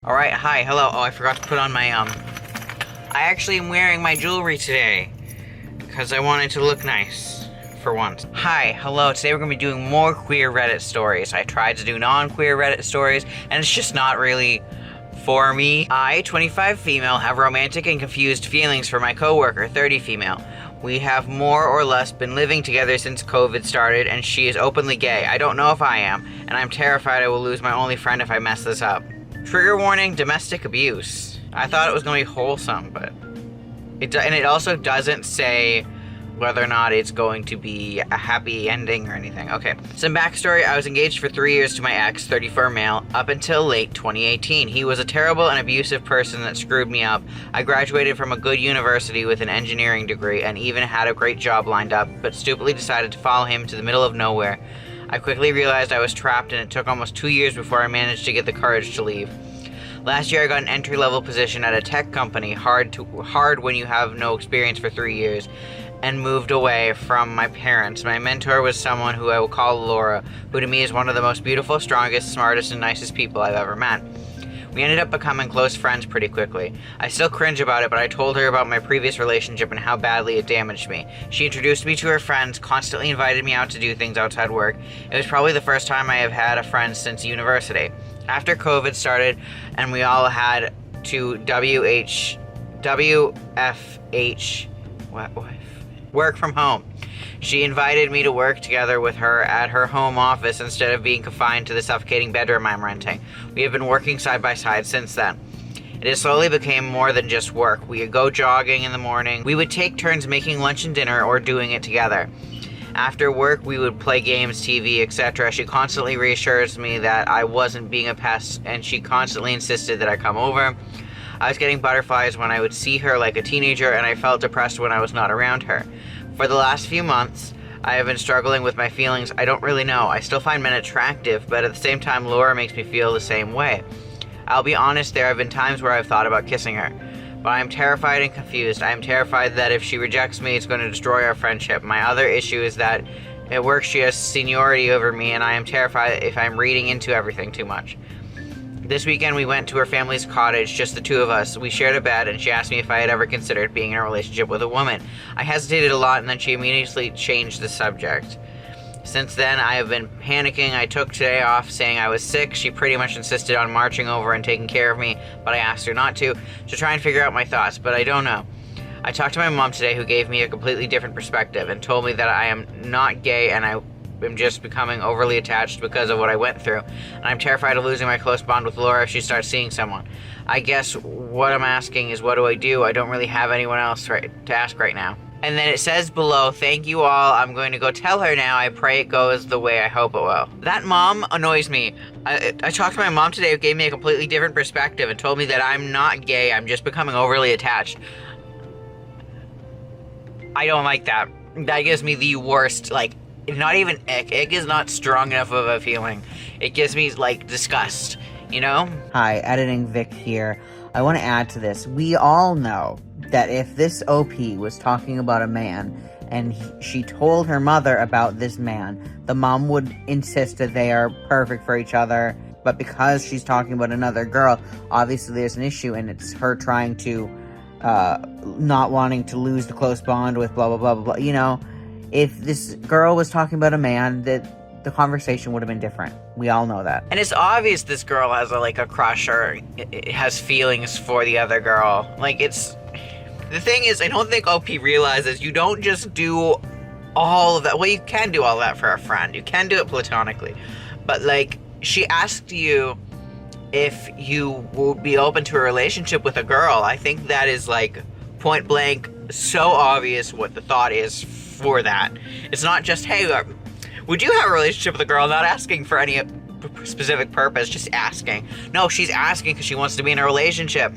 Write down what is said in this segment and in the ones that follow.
Alright, hi, hello. Oh, I forgot to put on my, I actually am wearing my jewelry today. Because I wanted to look nice. For once. Hi, hello. Today we're going to be doing more queer Reddit stories. I tried to do non-queer Reddit stories, and it's just not really for me. I, 25 female, have romantic and confused feelings for my coworker, 30 female. We have more or less been living together since COVID started, and she is openly gay. I don't know if I am, and I'm terrified I will lose my only friend if I mess this up. Trigger warning, domestic abuse. I thought it was going to be wholesome, but... it also doesn't say whether or not it's going to be a happy ending or anything. Okay, some backstory. I was engaged for 3 years to my ex, 34 male, up until late 2018. He was a terrible and abusive person that screwed me up. I graduated from a good university with an engineering degree and even had a great job lined up, but stupidly decided to follow him to the middle of nowhere. I quickly realized I was trapped, and it took almost 2 years before I managed to get the courage to leave. Last year I got an entry-level position at a tech company, hard when you have no experience for 3 years, and moved away from my parents. My mentor was someone who I will call Laura, who to me is one of the most beautiful, strongest, smartest, and nicest people I've ever met. We ended up becoming close friends pretty quickly. I still cringe about it, but I told her about my previous relationship and how badly it damaged me. She introduced me to her friends, constantly invited me out to do things outside work. It was probably the first time I have had a friend since university. After COVID started and we all had to work from home, she invited me to work together with her at her home office instead of being confined to the suffocating bedroom I'm renting. We have been working side by side since then. It has slowly become more than just work. We would go jogging in the morning. We would take turns making lunch and dinner or doing it together. After work, we would play games, TV, etc. She constantly reassures me that I wasn't being a pest, and she constantly insisted that I come over. I was getting butterflies when I would see her like a teenager, and I felt depressed when I was not around her. For the last few months, I have been struggling with my feelings. I don't really know. I still find men attractive, but at the same time, Laura makes me feel the same way. I'll be honest, there have been times where I've thought about kissing her. But I am terrified and confused. I am terrified that if she rejects me, it's going to destroy our friendship. My other issue is that at work she has seniority over me, and I am terrified if I'm reading into everything too much. This weekend we went to her family's cottage, just the two of us. We shared a bed, and she asked me if I had ever considered being in a relationship with a woman. I hesitated a lot, and then she immediately changed the subject. Since then, I have been panicking. I took today off saying I was sick. She pretty much insisted on marching over and taking care of me, but I asked her not to try and figure out my thoughts, but I don't know. I talked to my mom today, who gave me a completely different perspective and told me that I am not gay and I am just becoming overly attached because of what I went through. And I'm terrified of losing my close bond with Laura if she starts seeing someone. I guess what I'm asking is, what do I do? I don't really have anyone else to ask right now. And then it says below, thank you all, I'm going to go tell her now, I pray it goes the way I hope it will. That mom annoys me. I talked to my mom today, who gave me a completely different perspective and told me that I'm not gay, I'm just becoming overly attached. I don't like that. That gives me the worst, like, not even ick. Ick is not strong enough of a feeling. It gives me, like, disgust, you know? Hi, Editing Vic here. I want to add to this. We all know that if this OP was talking about a man and she told her mother about this man, the mom would insist that they are perfect for each other. But because she's talking about another girl, obviously there's an issue, and it's her trying to, not wanting to lose the close bond with blah, blah, blah, blah, blah. You know, if this girl was talking about a man, that the conversation would have been different. We all know that. And it's obvious this girl has a crush or has feelings for the other girl. Like, it's... The thing is, I don't think OP realizes you don't just do all of that. Well, you can do all that for a friend. You can do it platonically. But, like, she asked you if you would be open to a relationship with a girl. I think that is, like, point blank, so obvious what the thought is for that. It's not just, hey, would you have a relationship with a girl? Not asking for any specific purpose, just asking. No, she's asking because she wants to be in a relationship.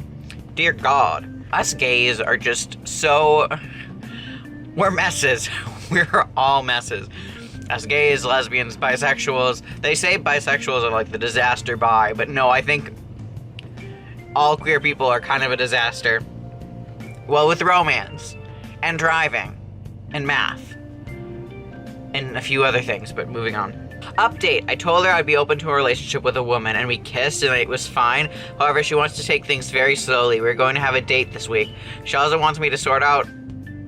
Dear God. Us gays are just so... We're messes. We're all messes. As gays, lesbians, bisexuals. They say bisexuals are like the disaster bi, but no, I think all queer people are kind of a disaster. Well, with romance, and driving, and math, and a few other things, but moving on. Update, I told her I'd be open to a relationship with a woman, and we kissed and it was fine. However, she wants to take things very slowly. We're going to have a date this week. She also wants me to sort out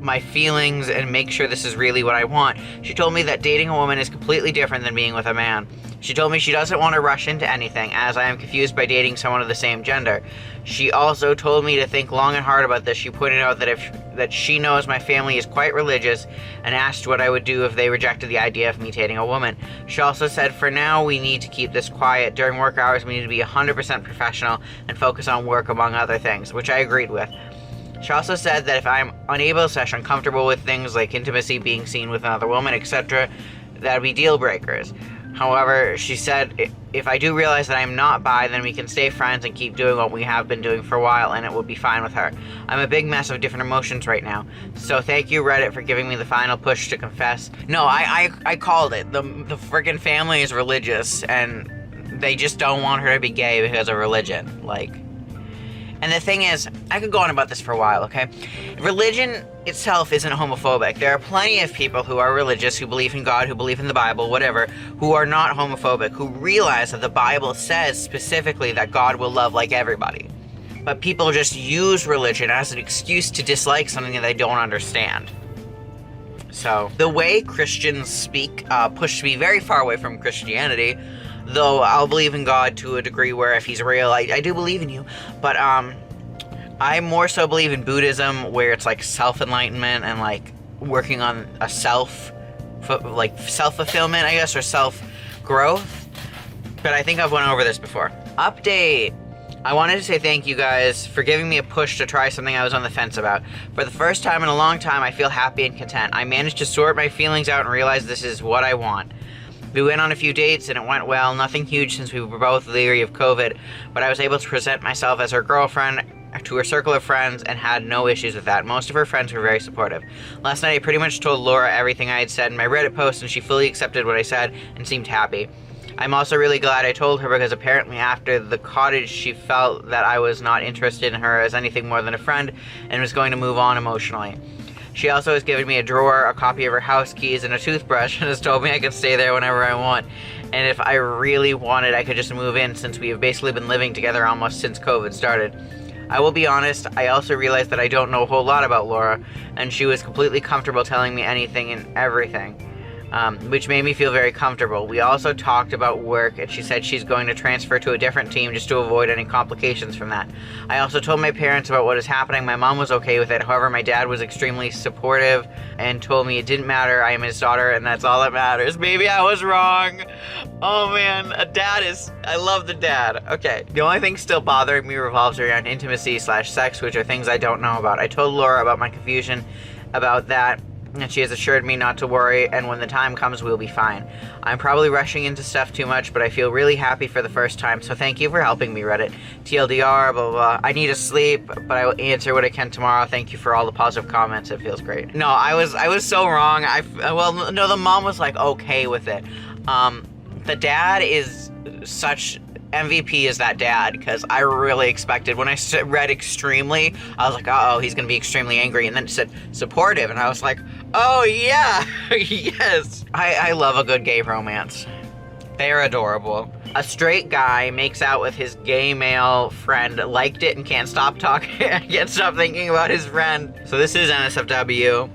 my feelings and make sure this is really what I want. She told me that dating a woman is completely different than being with a man. She told me she doesn't want to rush into anything, as I am confused by dating someone of the same gender. She also told me to think long and hard about this. She pointed out that she knows my family is quite religious, and asked what I would do if they rejected the idea of me dating a woman. She also said for now we need to keep this quiet. During work hours we need to be 100% professional and focus on work among other things, which I agreed with. She also said that if I'm unable / uncomfortable with things like intimacy, being seen with another woman, etc., that would be deal breakers. However, she said if I do realize that I'm not bi, then we can stay friends and keep doing what we have been doing for a while, and it will be fine with her. I'm a big mess of different emotions right now. So thank you, Reddit, for giving me the final push to confess. No, I called it. The friggin' family is religious, and they just don't want her to be gay because of religion. And the thing is, I could go on about this for a while, okay? Religion itself isn't homophobic. There are plenty of people who are religious, who believe in God, who believe in the Bible, whatever, who are not homophobic, who realize that the Bible says specifically that God will love like everybody. But people just use religion as an excuse to dislike something that they don't understand. So, the way Christians speak pushed me very far away from Christianity. Though I'll believe in God to a degree where if he's real, I do believe in you. But I more so believe in Buddhism, where it's like self-enlightenment and like working on a self-fulfillment, I guess, or self-growth. But I think I've went over this before. Update. I wanted to say thank you guys for giving me a push to try something I was on the fence about. For the first time in a long time, I feel happy and content. I managed to sort my feelings out and realize this is what I want. We went on a few dates and it went well, nothing huge since we were both leery of COVID, but I was able to present myself as her girlfriend to her circle of friends and had no issues with that. Most of her friends were very supportive. Last night I pretty much told Laura everything I had said in my Reddit post, and she fully accepted what I said and seemed happy. I'm also really glad I told her, because apparently after the cottage she felt that I was not interested in her as anything more than a friend and was going to move on emotionally. She also has given me a drawer, a copy of her house keys, and a toothbrush, and has told me I can stay there whenever I want. And if I really wanted, I could just move in, since we have basically been living together almost since COVID started. I will be honest, I also realized that I don't know a whole lot about Laura, and she was completely comfortable telling me anything and everything, which made me feel very comfortable. We also talked about work, and she said she's going to transfer to a different team just to avoid any complications from that. I also told my parents about what is happening. My mom was okay with it. However, my dad was extremely supportive and told me it didn't matter. I am his daughter, and that's all that matters. Maybe I was wrong. Oh man, I love the dad. Okay, the only thing still bothering me revolves around intimacy / sex, which are things I don't know about. I told Laura about my confusion about that, and she has assured me not to worry, and when the time comes, we'll be fine. I'm probably rushing into stuff too much, but I feel really happy for the first time, so thank you for helping me, Reddit. TLDR, blah, blah, blah. I need to sleep, but I will answer what I can tomorrow. Thank you for all the positive comments. It feels great. No, I was so wrong. No, the mom was, like, okay with it. The dad is such... MVP is that dad, because I really expected, when I read extremely, I was like, uh-oh, he's gonna be extremely angry, and then it said supportive, and I was like, oh yeah, yes. I love a good gay romance. They're adorable. A straight guy makes out with his gay male friend, liked it, and can't stop thinking about his friend. So this is NSFW.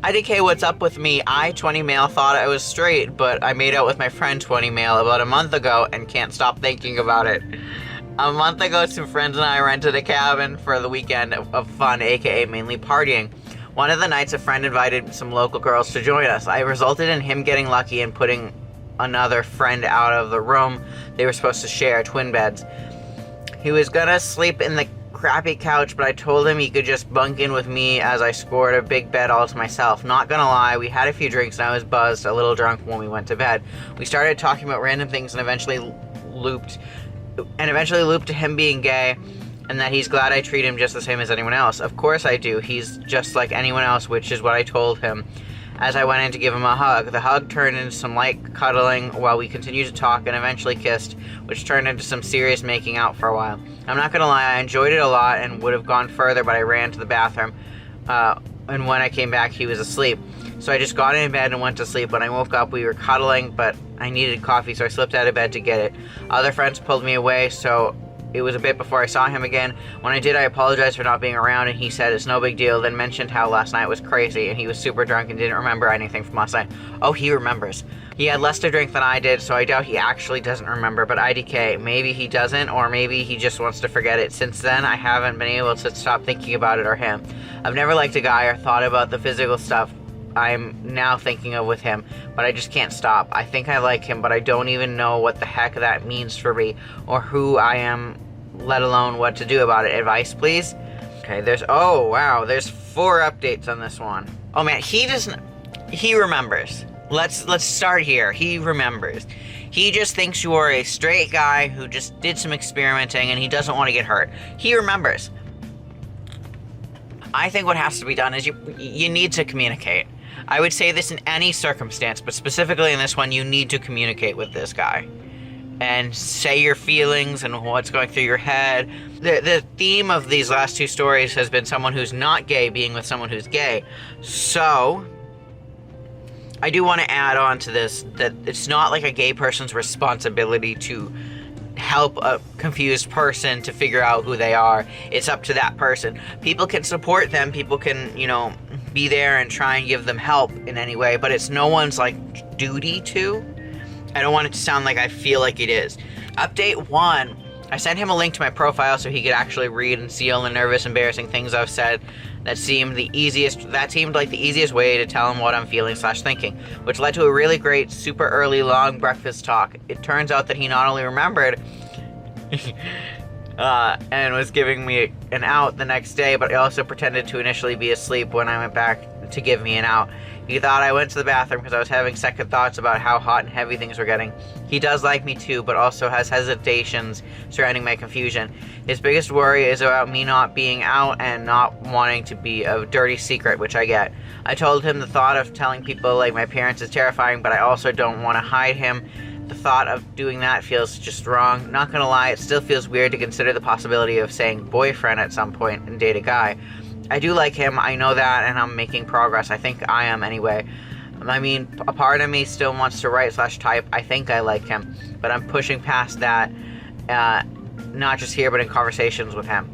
IDK, what's up with me? I, 20 male, thought I was straight, but I made out with my friend 20 male about a month ago and can't stop thinking about it. A month ago, some friends and I rented a cabin for the weekend of fun, aka mainly partying. One of the nights, a friend invited some local girls to join us. I resulted in him getting lucky and putting another friend out of the room they were supposed to share, twin beds. He was gonna sleep in the crappy couch, but I told him he could just bunk in with me as I scored a big bed all to myself. Not gonna lie, we had a few drinks and I was buzzed, a little drunk when we went to bed. We started talking about random things and eventually looped to him being gay and that he's glad I treat him just the same as anyone else. Of course I do. He's just like anyone else, which is what I told him as I went in to give him a hug. The hug turned into some light cuddling while we continued to talk and eventually kissed, which turned into some serious making out for a while. I'm not gonna lie, I enjoyed it a lot and would have gone further, but I ran to the bathroom and when I came back, he was asleep. So I just got in bed and went to sleep. When I woke up, we were cuddling, but I needed coffee, so I slipped out of bed to get it. Other friends pulled me away, so it was a bit before I saw him again. When I did, I apologized for not being around, and he said it's no big deal, then mentioned how last night was crazy, and he was super drunk and didn't remember anything from last night. Oh, he remembers. He had less to drink than I did, so I doubt he actually doesn't remember, but IDK, maybe he doesn't, or maybe he just wants to forget it. Since then, I haven't been able to stop thinking about it or him. I've never liked a guy or thought about the physical stuff I'm now thinking of with him, but I just can't stop. I think I like him, but I don't even know what the heck that means for me, or who I am, let alone what to do about it. Advice, please? Okay, there's 4 updates on this one. Oh man, he remembers. Let's start here. He remembers. He just thinks you are a straight guy who just did some experimenting and he doesn't want to get hurt. He remembers. I think what has to be done is you need to communicate. I would say this in any circumstance, but specifically in this one, you need to communicate with this guy and say your feelings and what's going through your head. The theme of these last 2 stories has been someone who's not gay being with someone who's gay. So I do want to add on to this that it's not like a gay person's responsibility to help a confused person to figure out who they are. It's up to that person. People can support them. People can, be there and try and give them help in any way, but it's no one's duty to. I don't want it to sound like I feel like it is. Update 1. I sent him a link to my profile so he could actually read and see all the nervous, embarrassing things I've said. That seemed like the easiest way to tell him what I'm feeling / thinking, which led to a really great, super early, long breakfast talk. It turns out that he not only remembered and was giving me an out the next day, but he also pretended to initially be asleep when I went back to give me an out. He thought I went to the bathroom because I was having second thoughts about how hot and heavy things were getting. He does like me too, but also has hesitations surrounding my confusion. His biggest worry is about me not being out and not wanting to be a dirty secret, which I get. I told him the thought of telling people like my parents is terrifying, but I also don't want to hide him. The thought of doing that feels just wrong. Not gonna lie, it still feels weird to consider the possibility of saying boyfriend at some point and date a guy. I do like him, I know that, and I'm making progress. I think I am anyway. I mean, a part of me still wants to write / type. I think I like him, but I'm pushing past that, not just here, but in conversations with him.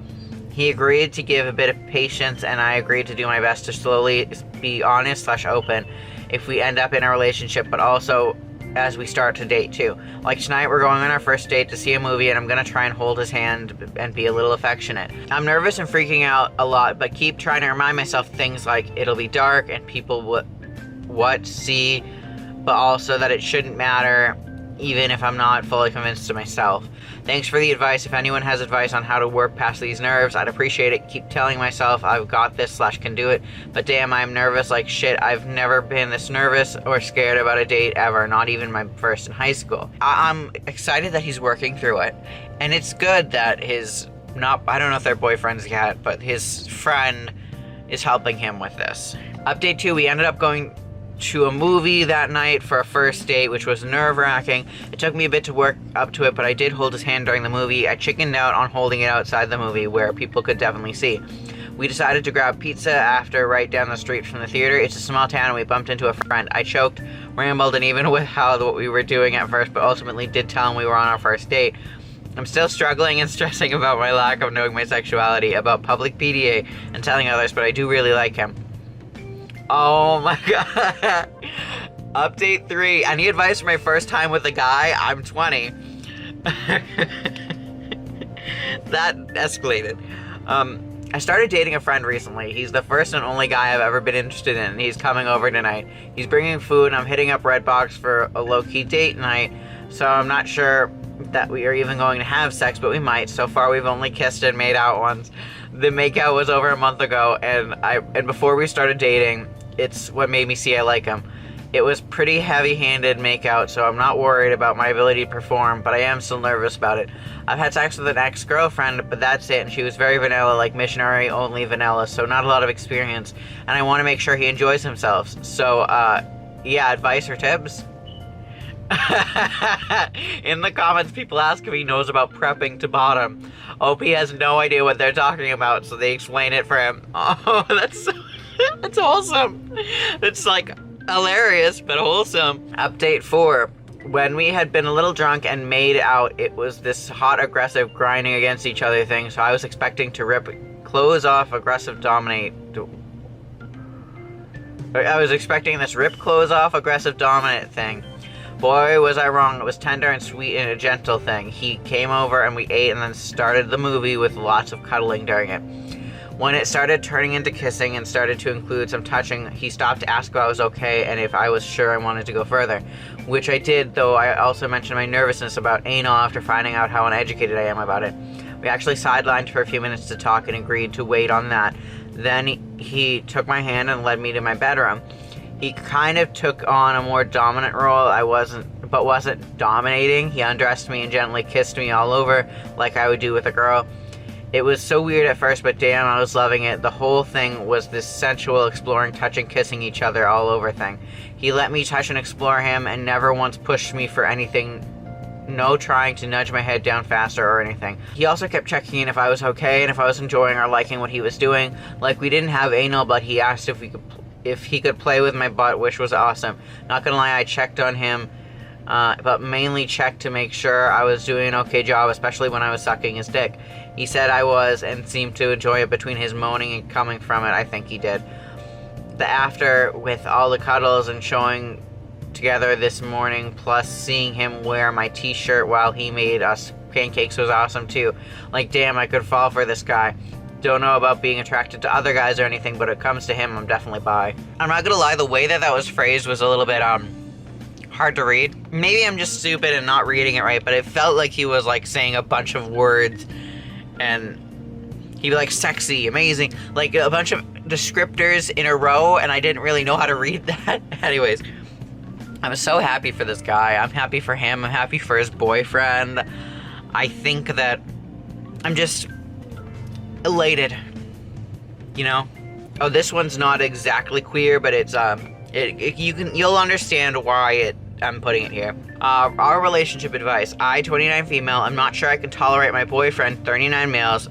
He agreed to give a bit of patience, and I agreed to do my best to slowly be honest / open if we end up in a relationship, but also as we start to date too. Like tonight, we're going on our first date to see a movie, and I'm gonna try and hold his hand and be a little affectionate. I'm nervous and freaking out a lot, but keep trying to remind myself things like it'll be dark and people what see, but also that it shouldn't matter even if I'm not fully convinced to myself. Thanks for the advice. If anyone has advice on how to work past these nerves, I'd appreciate it. Keep telling myself I've got this / can do it, but damn, I'm nervous like shit. I've never been this nervous or scared about a date ever, not even my first in high school. I'm excited that he's working through it, and it's good that I don't know if they're boyfriends yet, but his friend is helping him with this. Update 2, we ended up going to a movie that night for a first date, which was nerve-wracking. It took me a bit to work up to it, but I did hold his hand during the movie. I chickened out on holding it outside the movie where people could definitely see. We decided to grab pizza after right down the street from the theater. It's a small town and we bumped into a friend. I choked, rambled, and even withheld what we were doing at first, but ultimately did tell him we were on our first date. I'm still struggling and stressing about my lack of knowing my sexuality, about public PDA, and telling others, but I do really like him. Oh my god. Update 3. Any advice for my first time with a guy? I'm 20. That escalated. I started dating a friend recently. He's the first and only guy I've ever been interested in, and he's coming over tonight. He's bringing food, and I'm hitting up Redbox for a low-key date night, so I'm not sure that we are even going to have sex, but we might. So far, we've only kissed and made out once. The makeout was over a month ago, and before we started dating, it's what made me see I like him. It was pretty heavy-handed makeout, so I'm not worried about my ability to perform, but I am still nervous about it. I've had sex with an ex-girlfriend, but that's it, and she was very vanilla, like missionary-only vanilla, so not a lot of experience, and I want to make sure he enjoys himself. So, yeah, advice or tips? In the comments, people ask if he knows about prepping to bottom. OP has no idea what they're talking about, so they explain it for him. Oh, that's so... It's wholesome. It's like hilarious, but wholesome. Update 4. When we had been a little drunk and made out, it was this hot, aggressive, grinding against each other thing, so I was expecting to rip clothes off, aggressive, dominate. I was expecting this rip clothes off, aggressive, dominant thing. Boy, was I wrong. It was tender and sweet and a gentle thing. He came over and we ate and then started the movie with lots of cuddling during it. When it started turning into kissing and started to include some touching, he stopped to ask if I was okay and if I was sure I wanted to go further. Which I did, though I also mentioned my nervousness about anal after finding out how uneducated I am about it. We actually sidelined for a few minutes to talk and agreed to wait on that. Then he took my hand and led me to my bedroom. He kind of took on a more dominant role. But wasn't dominating. He undressed me and gently kissed me all over like I would do with a girl. It was so weird at first, but damn, I was loving it. The whole thing was this sensual, exploring, touching, kissing each other all over thing. He let me touch and explore him and never once pushed me for anything. No trying to nudge my head down faster or anything. He also kept checking in if I was okay and if I was enjoying or liking what he was doing. Like, we didn't have anal, but he asked if he could play with my butt, which was awesome. Not gonna lie, I checked on him, but mainly checked to make sure I was doing an okay job, especially when I was sucking his dick. He said I was and seemed to enjoy it. Between his moaning and coming from it, I think he did. The after, with all the cuddles and showing together this morning, plus seeing him wear my t-shirt while he made us pancakes, was awesome too. Like, damn, I could fall for this guy. Don't know about being attracted to other guys or anything, but it comes to him, I'm definitely bi. I'm not gonna lie, the way that was phrased was a little bit, hard to read. Maybe I'm just stupid and not reading it right, but it felt like he was, like, saying a bunch of words, and he'd be like, sexy, amazing, like, a bunch of descriptors in a row, and I didn't really know how to read that. Anyways, I'm so happy for this guy. I'm happy for him. I'm happy for his boyfriend. I think that I'm just elated, you know? Oh, this one's not exactly queer, but it's you'll understand why I'm putting it here. Our relationship advice. I, 29 female, I'm not sure I can tolerate my boyfriend, 39 males,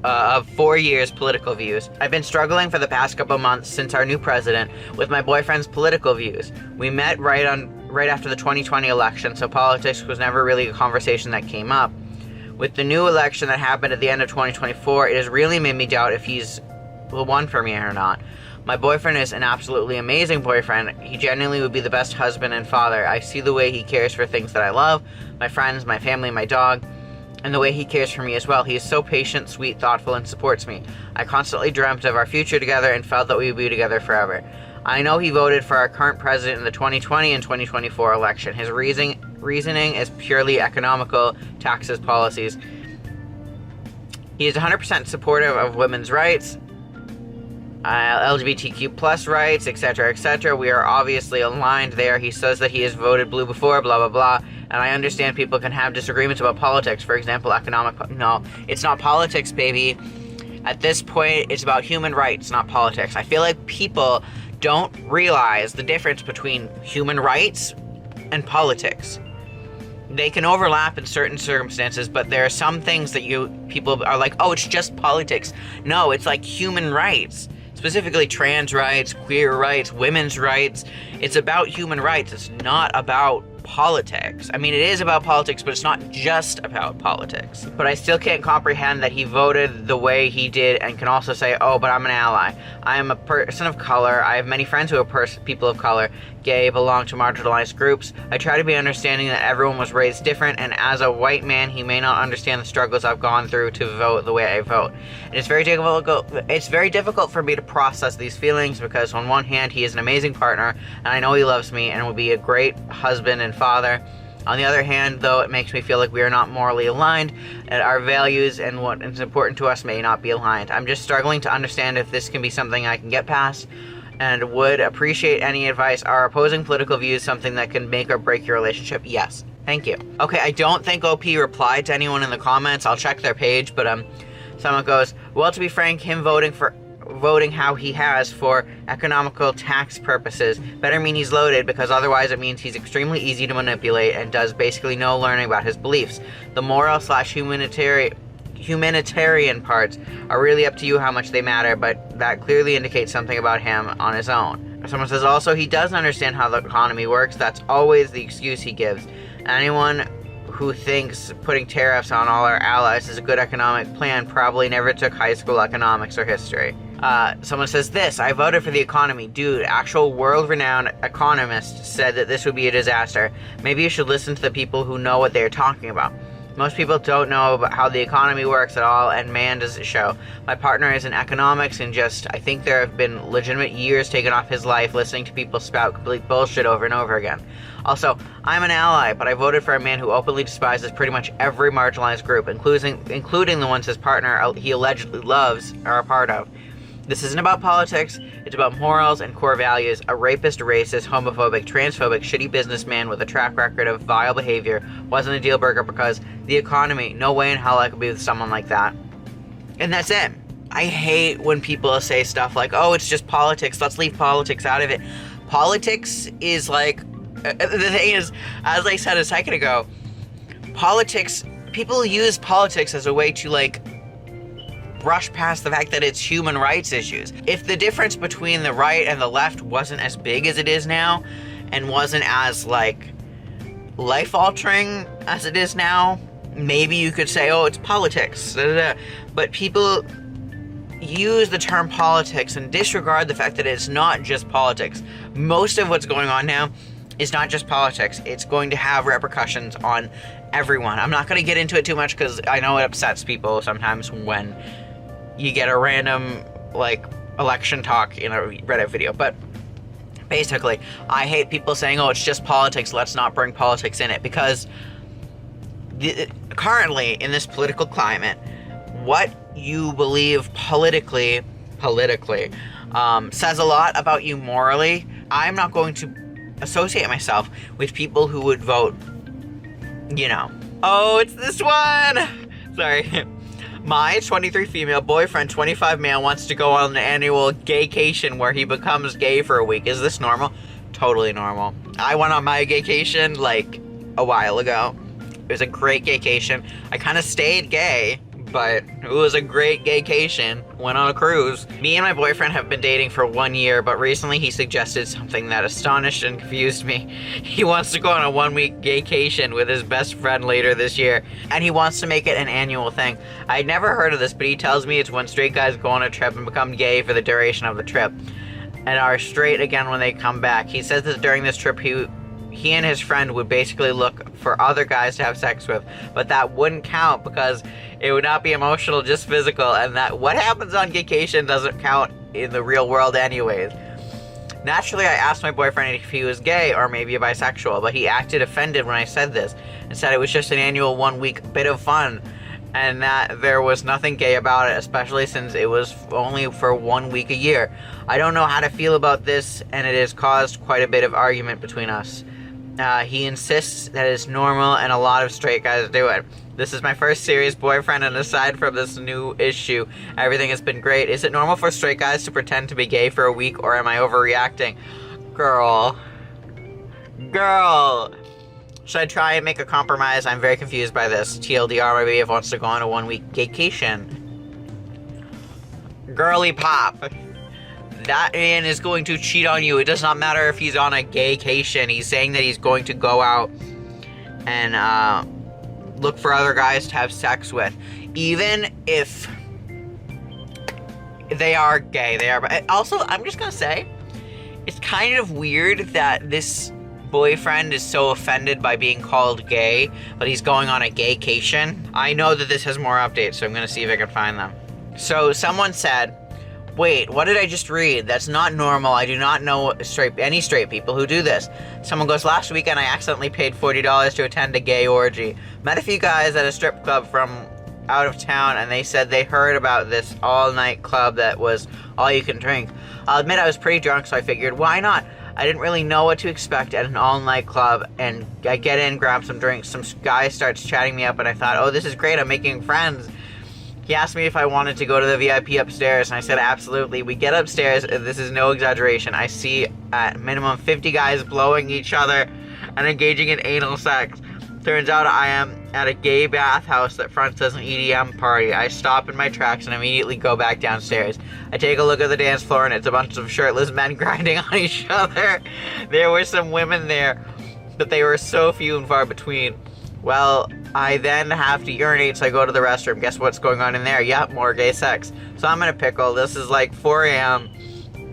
of 4 years political views. I've been struggling for the past couple months since our new president with my boyfriend's political views. We met right after the 2020 election, so politics was never really a conversation that came up. With the new election that happened at the end of 2024, it has really made me doubt if he's the one for me or not. My boyfriend is an absolutely amazing boyfriend. He genuinely would be the best husband and father. I see the way he cares for things that I love, my friends, my family, my dog, and the way he cares for me as well. He is so patient, sweet, thoughtful, and supports me. I constantly dreamt of our future together and felt that we would be together forever. I know he voted for our current president in the 2020 and 2024 election. His reasoning is purely economical, taxes, policies. He is 100% supportive of women's rights, LGBTQ plus rights, etc., etc. We are obviously aligned there. He says that he has voted blue before, blah, blah, blah. And I understand people can have disagreements about politics. For example, no, it's not politics, baby. At this point, it's about human rights, not politics. I feel like people don't realize the difference between human rights and politics. They can overlap in certain circumstances, but there are some things that people are like, oh, it's just politics. No, it's like human rights. Specifically trans rights, queer rights, women's rights. It's about human rights. It's not about politics. I mean, it is about politics, but it's not just about politics. But I still can't comprehend that he voted the way he did and can also say, oh, but I'm an ally. I am a person of color. I have many friends who are people of color, gay, belong to marginalized groups. I try to be understanding that everyone was raised different, and as a white man, he may not understand the struggles I've gone through to vote the way I vote. And it's very difficult for me to process these feelings because on one hand, he is an amazing partner, and I know he loves me and will be a great husband and father. On the other hand, though, it makes me feel like we are not morally aligned, and our values and what is important to us may not be aligned. I'm just struggling to understand if this can be something I can get past, and would appreciate any advice. Are opposing political views something that can make or break your relationship? Yes. Thank you. Okay, I don't think OP replied to anyone in the comments. I'll check their page, but someone goes, well, to be frank, him voting how he has for economical tax purposes better mean he's loaded, because otherwise it means he's extremely easy to manipulate and does basically no learning about his beliefs. The moral / humanitarian parts are really up to you how much they matter, but that clearly indicates something about him on his own. Someone says also, he doesn't understand how the economy works. That's always the excuse he gives. Anyone who thinks putting tariffs on all our allies is a good economic plan probably never took high school economics or history. Someone says this, I voted for the economy. Dude, actual world-renowned economists said that this would be a disaster. Maybe you should listen to the people who know what they're talking about. Most people don't know about how the economy works at all, and man does it show. My partner is in economics, and I think there have been legitimate years taken off his life listening to people spout complete bullshit over and over again. Also, I'm an ally, but I voted for a man who openly despises pretty much every marginalized group, including the ones his partner he allegedly loves are a part of. This isn't about politics, it's about morals and core values. A rapist, racist, homophobic, transphobic, shitty businessman with a track record of vile behavior wasn't a deal breaker because the economy, no way in hell I could be with someone like that. And that's it. I hate when people say stuff like, oh, it's just politics, let's leave politics out of it. Politics is like, the thing is, as I said a second ago, people use politics as a way to brush past the fact that it's human rights issues. If the difference between the right and the left wasn't as big as it is now, and wasn't as life-altering as it is now, maybe you could say, oh, it's politics. But people use the term politics and disregard the fact that it's not just politics. Most of what's going on now is not just politics. It's going to have repercussions on everyone. I'm not going to get into it too much because I know it upsets people sometimes when you get a random, election talk in a Reddit video. But basically, I hate people saying, oh, it's just politics, let's not bring politics in it. Because currently, in this political climate, what you believe politically says a lot about you morally. I'm not going to associate myself with people who would vote, oh, it's this one! Sorry. My 23 female boyfriend, 25 male, wants to go on an annual gaycation where he becomes gay for a week. Is this normal? Totally normal. I went on my gaycation, a while ago. It was a great gaycation. I kind of stayed gay, but it was a great gaycation. Went on a cruise. Me and my boyfriend have been dating for 1 year, but recently he suggested something that astonished and confused me. He wants to go on a 1-week gaycation with his best friend later this year, and he wants to make it an annual thing. I'd never heard of this, but he tells me it's when straight guys go on a trip and become gay for the duration of the trip, and are straight again when they come back. He says that during this trip he and his friend would basically look for other guys to have sex with, but that wouldn't count because it would not be emotional, just physical, and that what happens on gaycation doesn't count in the real world anyways. Naturally, I asked my boyfriend if he was gay or maybe a bisexual, but he acted offended when I said this and said it was just an annual 1-week bit of fun and that there was nothing gay about it, especially since it was only for 1 week a year. I don't know how to feel about this, and it has caused quite a bit of argument between us. He insists that it's normal and a lot of straight guys do it. This is my first serious boyfriend, and aside from this new issue, everything has been great. Is it normal for straight guys to pretend to be gay for a week, or am I overreacting? Girl. Should I try and make a compromise? I'm very confused by this. TLDR, my BF wants to go on a 1-week gaycation. Girly pop. That man is going to cheat on you. It does not matter if he's on a gaycation. He's saying that he's going to go out and look for other guys to have sex with. Even if they are gay. But also, I'm just going to say, it's kind of weird that this boyfriend is so offended by being called gay, but he's going on a gaycation. I know that this has more updates, so I'm going to see if I can find them. So someone said, wait, what did I just read? That's not normal. I do not know any straight people who do this. Someone goes, last weekend I accidentally paid $40 to attend a gay orgy. Met a few guys at a strip club from out of town, and they said they heard about this all-night club that was all you can drink. I'll admit I was pretty drunk, so I figured, why not? I didn't really know what to expect at an all-night club, and I get in, grab some drinks. Some guy starts chatting me up, and I thought, oh, this is great, I'm making friends. He asked me if I wanted to go to the VIP upstairs, and I said absolutely. We get upstairs, and this is no exaggeration. I see at minimum 50 guys blowing each other and engaging in anal sex. Turns out I am at a gay bathhouse that fronts as an EDM party. I stop in my tracks and immediately go back downstairs. I take a look at the dance floor and it's a bunch of shirtless men grinding on each other. There were some women there, but they were so few and far between. Well, I then have to urinate, so I go to the restroom. Guess what's going on in there? Yep, more gay sex. So I'm in a pickle. This is like 4 a.m.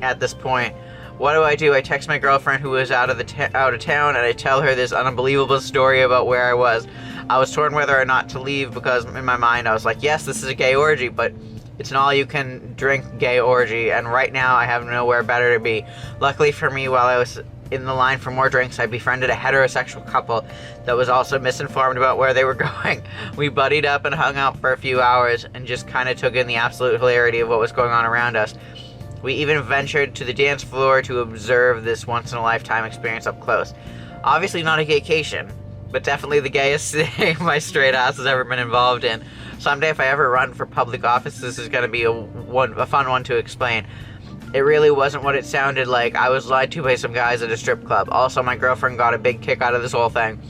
at this point. What do? I text my girlfriend who was out of town, and I tell her this unbelievable story about where I was. I was torn whether or not to leave because in my mind I was like, yes, this is a gay orgy, but it's an all-you-can-drink gay orgy, and right now I have nowhere better to be. Luckily for me, while I was in the line for more drinks, I befriended a heterosexual couple that was also misinformed about where they were going. We buddied up and hung out for a few hours and just kind of took in the absolute hilarity of what was going on around us. We even ventured to the dance floor to observe this once-in-a-lifetime experience up close. Obviously not a gaycation, but definitely the gayest thing my straight ass has ever been involved in. Someday if I ever run for public office, this is going to be a fun one to explain. It really wasn't what it sounded like. I was lied to by some guys at a strip club. Also, my girlfriend got a big kick out of this whole thing.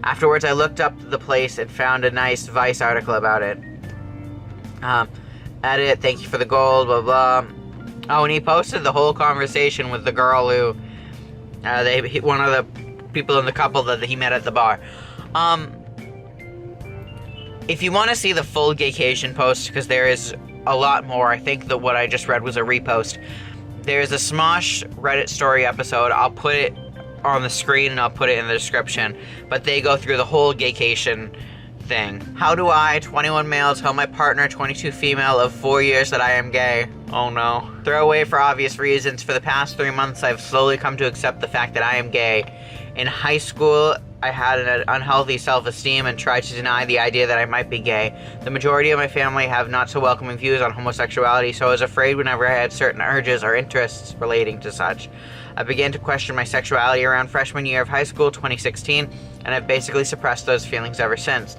Afterwards, I looked up the place and found a nice Vice article about it. Edit, thank you for the gold, blah blah. Oh, and he posted the whole conversation with the girl who, one of the people in the couple that he met at the bar. If you want to see the full gaycation post, because there is a lot more, I think that what I just read was a repost. There's a Smosh Reddit story episode. I'll put it on the screen and I'll put it in the description. But they go through the whole gaycation thing. How do I, 21 male, tell my partner, 22 female, of 4 years that I am gay? Oh no. Throw away for obvious reasons. For the past 3 months, I've slowly come to accept the fact that I am gay. In high school, I had an unhealthy self-esteem and tried to deny the idea that I might be gay. The majority of my family have not so welcoming views on homosexuality, so I was afraid whenever I had certain urges or interests relating to such. I began to question my sexuality around freshman year of high school, 2016, and I've basically suppressed those feelings ever since.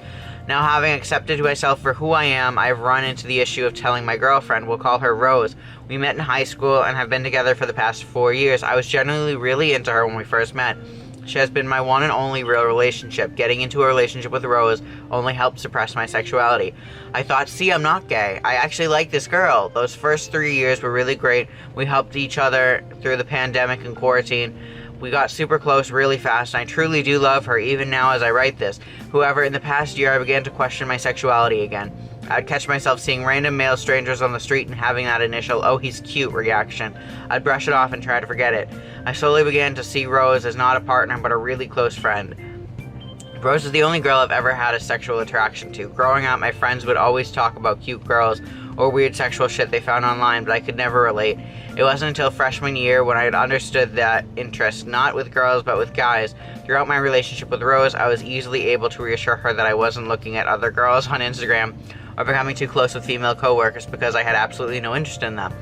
Now, having accepted myself for who I am, I've run into the issue of telling my girlfriend. We'll call her Rose. We met in high school and have been together for the past 4 years. I was genuinely really into her when we first met. She has been my one and only real relationship. Getting into a relationship with Rose only helped suppress my sexuality. I thought, see, I'm not gay. I actually like this girl. Those first 3 years were really great. We helped each other through the pandemic and quarantine. We got super close really fast, and I truly do love her, even now as I write this. However, in the past year, I began to question my sexuality again. I'd catch myself seeing random male strangers on the street and having that initial, oh, he's cute reaction. I'd brush it off and try to forget it. I slowly began to see Rose as not a partner, but a really close friend. Rose is the only girl I've ever had a sexual attraction to. Growing up, my friends would always talk about cute girls or weird sexual shit they found online, but I could never relate. It wasn't until freshman year when I had understood that interest, not with girls, but with guys. Throughout my relationship with Rose, I was easily able to reassure her that I wasn't looking at other girls on Instagram or becoming too close with female coworkers because I had absolutely no interest in them.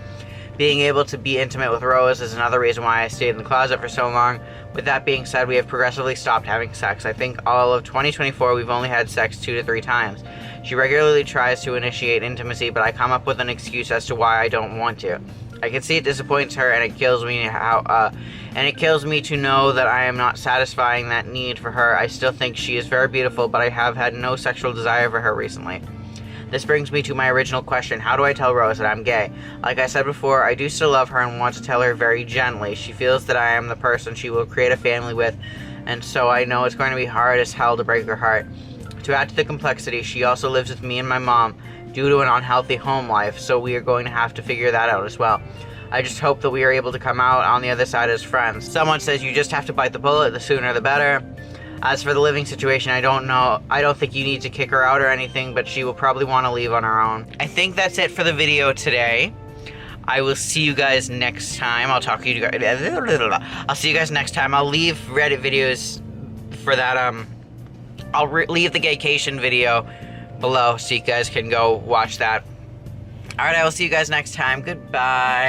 Being able to be intimate with Rose is another reason why I stayed in the closet for so long. With that being said, we have progressively stopped having sex. I think all of 2024 we've only had sex 2 to 3 times. She regularly tries to initiate intimacy, but I come up with an excuse as to why I don't want to. I can see it disappoints her, and it kills me to know that I am not satisfying that need for her. I still think she is very beautiful, but I have had no sexual desire for her recently. This brings me to my original question: how do I tell Rose that I'm gay? Like I said before, I do still love her and want to tell her very gently. She feels that I am the person she will create a family with, and so I know it's going to be hard as hell to break her heart. To add to the complexity, she also lives with me and my mom due to an unhealthy home life, so we are going to have to figure that out as well. I just hope that we are able to come out on the other side as friends. Someone says you just have to bite the bullet, the sooner the better. As for the living situation, I don't know. I don't think you need to kick her out or anything, but she will probably want to leave on her own. I think that's it for the video today. I will see you guys next time. I'll see you guys next time. I'll leave Reddit videos for that, I'll leave the gaycation video below so you guys can go watch that. Alright, I will see you guys next time. Goodbye.